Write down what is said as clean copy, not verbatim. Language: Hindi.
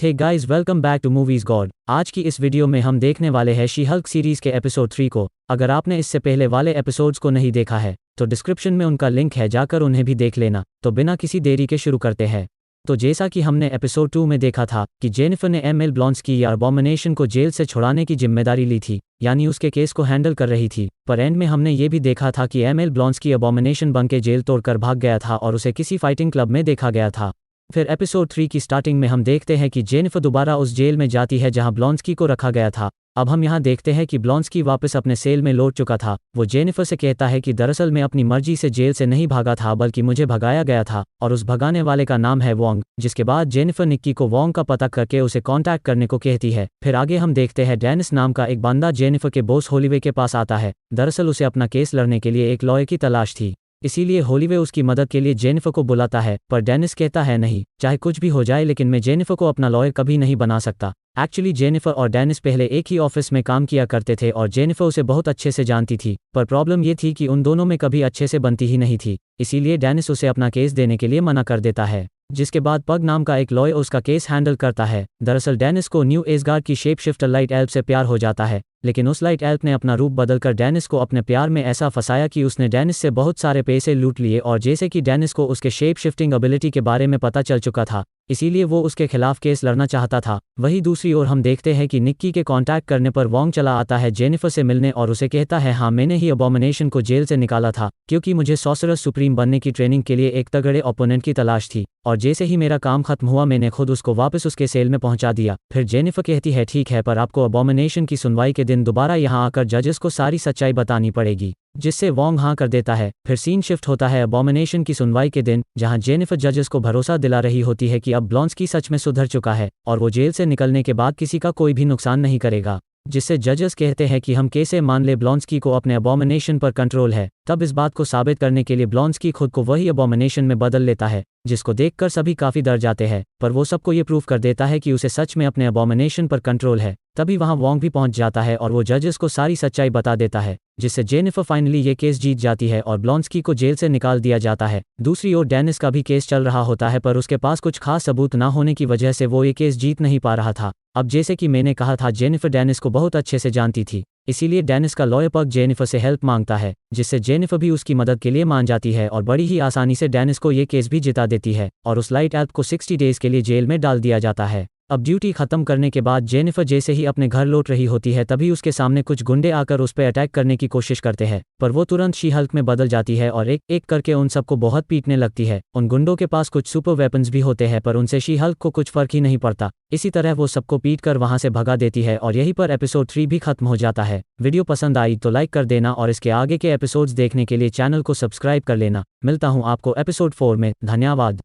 Hey guys, welcome back to Movies God. आज की इस वीडियो में हम देखने वाले हैं शी हल्क सीरीज के एपिसोड 3 को। अगर आपने इससे पहले वाले एपिसोड्स को नहीं देखा है तो डिस्क्रिप्शन में उनका लिंक है, जाकर उन्हें भी देख लेना। तो बिना किसी देरी के शुरू करते हैं। तो जैसा कि हमने एपिसोड 2 में देखा था कि जेनिफर ने एमिल ब्लॉन्स्की या अबॉमिनेशन को जेल से छुड़ाने की जिम्मेदारी ली थी, यानी उसके केस को हैंडल कर रही थी। पर एंड में हमने ये भी देखा था कि एमिल ब्लॉन्स्की अबॉमिनेशन बन के जेल तोड़कर भाग गया था और उसे किसी फाइटिंग क्लब में देखा गया था। फिर एपिसोड 3 की स्टार्टिंग में हम देखते हैं कि जेनिफर दोबारा उस जेल में जाती है जहां ब्लॉन्स्की को रखा गया था। अब हम यहां देखते हैं कि ब्लॉन्स्की वापस अपने सेल में लौट चुका था। वो जेनिफर से कहता है कि दरअसल मैं अपनी मर्जी से जेल से नहीं भागा था, बल्कि मुझे भगाया गया था, और उस भगाने वाले का नाम है वोंग। जिसके बाद जेनिफर निक्की को वोंग का पता करके उसे कांटेक्ट करने को कहती है। फिर आगे हम देखते हैं डेनिस नाम का एक बंदा जेनिफर के बॉस होलीवे के पास आता है। दरअसल उसे अपना केस लड़ने के लिए एक लॉयर की तलाश थी, इसीलिए होलीवे उसकी मदद के लिए जेनिफर को बुलाता है। पर डेनिस कहता है नहीं, चाहे कुछ भी हो जाए लेकिन मैं जेनिफर को अपना लॉयर कभी नहीं बना सकता। एक्चुअली जेनिफर और डेनिस पहले एक ही ऑफिस में काम किया करते थे और जेनिफर उसे बहुत अच्छे से जानती थी। पर प्रॉब्लम ये थी कि उन दोनों में कभी अच्छे से बनती ही नहीं थी, इसीलिए डेनिस उसे अपना केस देने के लिए मना कर देता है। जिसके बाद पग नाम का एक लॉयर उसका केस हैंडल करता है। दरअसल डेनिस को न्यू एसगार्ड की शेप शिफ्टर लाइट एल्फ से प्यार हो जाता है, लेकिन उस लाइट एल्फ ने अपना रूप बदलकर डेनिस को अपने प्यार में ऐसा फंसाया कि उसने डेनिस से बहुत सारे पैसे लूट लिए। और जैसे कि डेनिस को उसके शेप शिफ्टिंग एबिलिटी के बारे में पता चल चुका था, इसीलिए वो उसके खिलाफ केस लड़ना चाहता था। वहीं दूसरी ओर हम देखते हैं कि निक्की के कांटेक्ट करने पर वोंग चला आता है जेनिफर से मिलने और उसे कहता है, हाँ मैंने ही अबॉमिनेशन को जेल से निकाला था, क्योंकि मुझे सॉर्सरर सुप्रीम बनने की ट्रेनिंग के लिए एक तगड़े ओपोनेंट की तलाश थी, और जैसे ही मेरा काम खत्म हुआ मैंने खुद उसको वापस उसके सेल में पहुंचा दिया। फिर जेनिफर कहती है, ठीक है, पर आपको अबॉमिनेशन की सुनवाई के दिन दोबारा यहाँ आकर जजेस को सारी सच्चाई बतानी पड़ेगी, जिससे वोंग हाँ कर देता है। फिर सीन शिफ्ट होता है अबॉमिनेशन की सुनवाई के दिन, जहां जेनिफर जजेस को भरोसा दिला रही होती है कि अब ब्लॉन्स्की सच में सुधर चुका है और वो जेल से निकलने के बाद किसी का कोई भी नुकसान नहीं करेगा। जिससे जजेस कहते हैं कि हम कैसे मान ले ब्लॉन्स्की को अपने अबॉमिनेशन पर कंट्रोल है। तब इस बात को साबित करने के लिए ब्लॉन्स्की खुद को वही अबॉमिनेशन में बदल लेता है, जिसको देखकर सभी काफी डर जाते हैं। पर वो सबको ये प्रूव कर देता है कि उसे सच में अपने अबॉमिनेशन पर कंट्रोल है। तभी वहां वोंग भी पहुंच जाता है और वो जजेस को सारी सच्चाई बता देता है, जिससे जेनिफर फाइनली ये केस जीत जाती है और ब्लॉन्स्की को जेल से निकाल दिया जाता है। दूसरी ओर डेनिस का भी केस चल रहा होता है, पर उसके पास कुछ खास सबूत ना होने की वजह से वो ये केस जीत नहीं पा रहा था। अब जैसे कि मैंने कहा था, जेनिफर डेनिस को बहुत अच्छे से जानती थी, इसीलिए डेनिस का लॉयर पग जेनिफर से हेल्प मांगता है, जिससे जेनिफर भी उसकी मदद के लिए मान जाती है और बड़ी ही आसानी से डेनिस को ये केस भी जिता देती है और उस लाइट एल्फ को 60 डेज के लिए जेल में डाल दिया जाता है। अब ड्यूटी खत्म करने के बाद जेनिफर जैसे ही अपने घर लौट रही होती है, तभी उसके सामने कुछ गुंडे आकर उस पर अटैक करने की कोशिश करते हैं, पर वो तुरंत शी हल्क में बदल जाती है और एक एक करके उन सबको बहुत पीटने लगती है। उन गुंडों के पास कुछ सुपर वेपन्स भी होते हैं, पर उनसे शी हल्क को कुछ फर्क ही नहीं पड़ता। इसी तरह वो सबको पीट कर वहां से भगा देती है और यहीं पर एपिसोड 3 भी खत्म हो जाता है। वीडियो पसंद आई तो लाइक कर देना और इसके आगे के एपिसोड्स देखने के लिए चैनल को सब्सक्राइब कर लेना। मिलता हूँ आपको एपिसोड 4 में। धन्यवाद।